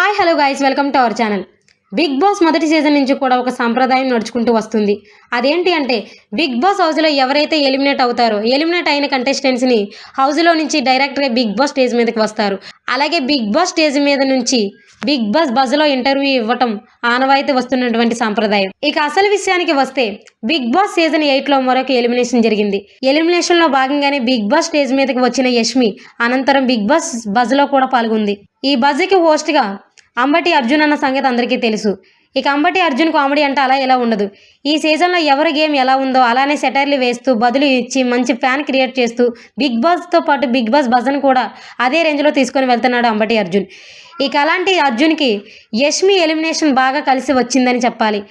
Hi hello guys, welcome to our channel. Bigg Boss మొదటి season నుంచి కూడా ఒక సంప్రదాయం నడుచుకుంటూ వస్తుంది. అదేంటి అంటే బిగ్ బాస్ హౌస్లో ఎవరైతే ఎలిమినేట్ అవుతారో ఎలిమినేట్ అయిన కంటెస్టెంట్స్ని హౌస్లో నుంచి డైరెక్ట్గా బిగ్ బాస్ స్టేజ్ మీదకి వస్తారు. అలాగే బిగ్ బాస్ స్టేజ్ మీద నుంచి బిగ్ బాస్ బజ్లో ఇంటర్వ్యూ ఇవ్వటం ఆనవాయితీ వస్తున్నటువంటి సంప్రదాయం. ఇక అసలు విషయానికి వస్తే బిగ్ బాస్ సీజన్ 8లో మరొక ఎలిమినేషన్ జరిగింది. ఎలిమినేషన్లో భాగంగానే బిగ్ బాస్ స్టేజ్ మీదకి వచ్చిన యష్మి అనంతరం బిగ్ బాస్ బజ్లో కూడా పాల్గొంది. ఈ బజ్కి హోస్ట్గా అంబటి అర్జున్ అన్న సంగతి అందరికీ తెలుసు. ఇక అంబటి అర్జున్ కామెడీ అంటే అలా ఎలా ఉండదు. ఈ సీజన్లో ఎవరి గేమ్ ఎలా ఉందో అలానే సెటైర్లు వేస్తూ బదులు ఇచ్చి మంచి ఫ్యాన్ క్రియేట్ చేస్తూ బిగ్ బాస్తో పాటు బిగ్ బాస్ బజ్ను కూడా అదే రేంజ్లో తీసుకొని వెళ్తున్నాడు అంబటి అర్జున్. ఇక అలాంటి అర్జున్కి యష్మి ఎలిమినేషన్ బాగా కలిసి వచ్చిందని చెప్పాలి.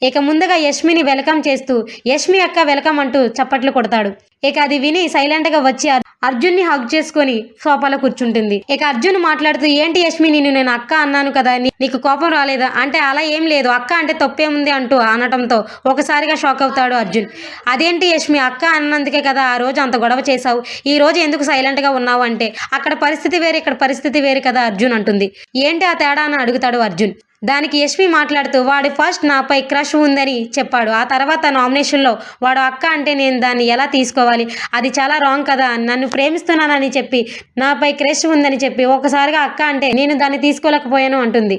ఇక ముందుగా యష్మిని వెల్కమ్ చేస్తూ యష్మి అక్క వెల్కమ్ అంటూ చప్పట్లు కొడతాడు. ఇక అది విని సైలెంట్గా వచ్చి అర్జున్ని హగ్ చేసుకొని సోఫాలో కూర్చుంటుంది. ఇక అర్జున్ మాట్లాడుతూ, ఏంటి యష్మి, నేను అక్క అన్నాను కదా, నీకు కోపం రాలేదా అంటే, అలా ఏం లేదు, అక్క అంటే తప్పేముంది అంటూ అనటంతో ఒకసారిగా షాక్ అవుతాడు అర్జున్. అదేంటి యష్మి, అక్క అన్నందుకే కదా ఆ రోజు అంత గొడవ చేశావు, ఈ రోజు ఎందుకు సైలెంట్గా ఉన్నావు అంటే, అక్కడ పరిస్థితి వేరు ఇక్కడ పరిస్థితి వేరు కదా అర్జున్ అంటుంది. ఏంటి ఆ తేడా అని అడుగుతాడు అర్జున్. దానికి యష్మి మాట్లాడుతూ, వాడి ఫస్ట్ నాపై క్రష్ ఉందని చెప్పాడు, ఆ తర్వాత నామినేషన్లో వాడు అక్క అంటే నేను దాన్ని ఎలా తీసుకోవాలి, అది చాలా రాంగ్ కదా, నన్ను ప్రేమిస్తున్నానని చెప్పి నాపై క్రష్ ఉందని చెప్పి ఒకసారిగా అక్క అంటే నేను దాన్ని తీసుకోలేకపోయాను అంటుంది.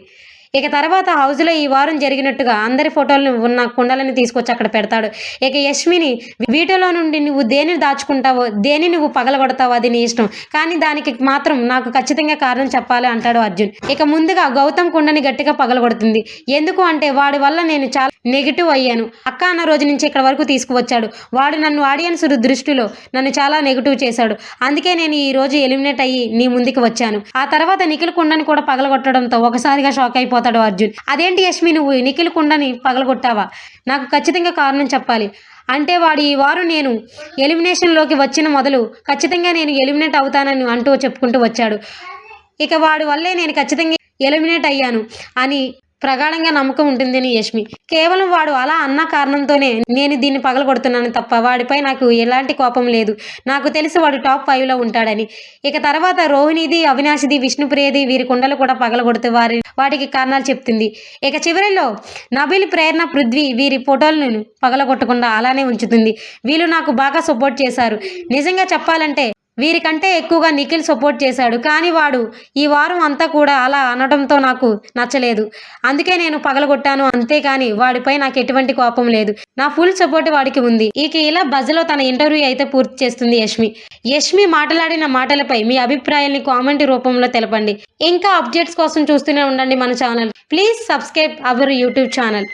ఇక తర్వాత హౌస్లో ఈ వారం జరిగినట్టుగా అందరి ఫోటోలను ఉన్న కుండలని తీసుకొచ్చి అక్కడ పెడతాడు. ఇక యష్మిని, వీటిలో నుండి నువ్వు దేనిని దాచుకుంటావో దేని నువ్వు పగలగొడతావో అది నీ ఇష్టం, కానీ దానికి మాత్రం నాకు ఖచ్చితంగా కారణం చెప్పాలి అంటాడు అర్జున్. ఇక ముందుగా గౌతమ్ కుండని గట్టిగా పగలగొడుతుంది. ఎందుకు అంటే, వాడి వల్ల నేను చాలా నెగిటివ్ అయ్యాను, అక్క అన్న రోజు నుంచి ఇక్కడ వరకు తీసుకువచ్చాడు, వాడు నన్ను ఆడియన్స్ దృష్టిలో నన్ను చాలా నెగిటివ్ చేశాడు, అందుకే నేను ఈ రోజు ఎలిమినేట్ అయ్యి నీ ముందుకు వచ్చాను. ఆ తర్వాత నిఖిల్ కుండని కూడా పగలగొట్టడంతో ఒకసారిగా షాక్ అయిపోతాడు అర్జున్. అదేంటి యష్మి, నువ్వు నిఖిల్ కుండని పగలగొట్టావా, నాకు ఖచ్చితంగా కారణం చెప్పాలి అంటే, వాడు ఈ వారం నేను ఎలిమినేషన్లోకి వచ్చిన మొదలు ఖచ్చితంగా నేను ఎలిమినేట్ అవుతానని అంటూ చెప్పుకుంటూ వచ్చాడు. ఇక వాడి వల్లే నేను ఖచ్చితంగా ఎలిమినేట్ అయ్యాను అని ప్రగాఢంగా నమ్మకం ఉంటుంది యష్మి. కేవలం వాడు అలా అన్న కారణంతోనే నేను దీన్ని పగలగొడుతున్నాను తప్ప వాడిపై నాకు ఎలాంటి కోపం లేదు, నాకు తెలిసి వాడు టాప్ 5లో ఉంటాడని. ఇక తర్వాత రోహిణిది, అవినాష్ది, విష్ణుప్రియది వీరి కుండలు కూడా పగలగొడుతూ వాటికి కారణాలు చెప్తుంది. ఇక చివరిలో నబిల్, ప్రేరణ, పృథ్వీ వీరి ఫోటోలను పగలగొట్టకుండా అలానే ఉంచుతుంది. వీళ్ళు నాకు బాగా సపోర్ట్ చేశారు, నిజంగా చెప్పాలంటే వీరికంటే ఎక్కువగా నిఖిల్ సపోర్ట్ చేశాడు, కానీ వాడు ఈ వారం అంతా కూడా అలా అనడంతో నాకు నచ్చలేదు, అందుకే నేను పగలగొట్టాను, అంతేకాని వాడిపై నాకు ఎటువంటి కోపం లేదు, నా ఫుల్ సపోర్ట్ వాడికి ఉంది. ఇక ఇలా బజ్లో తన ఇంటర్వ్యూ అయితే పూర్తి చేస్తుంది యష్మి మాట్లాడిన మాటలపై మీ అభిప్రాయాన్ని కామెంట్ రూపంలో తెలపండి. ఇంకా అప్డేట్స్ కోసం చూస్తూనే ఉండండి మన channel. Please subscribe our YouTube channel.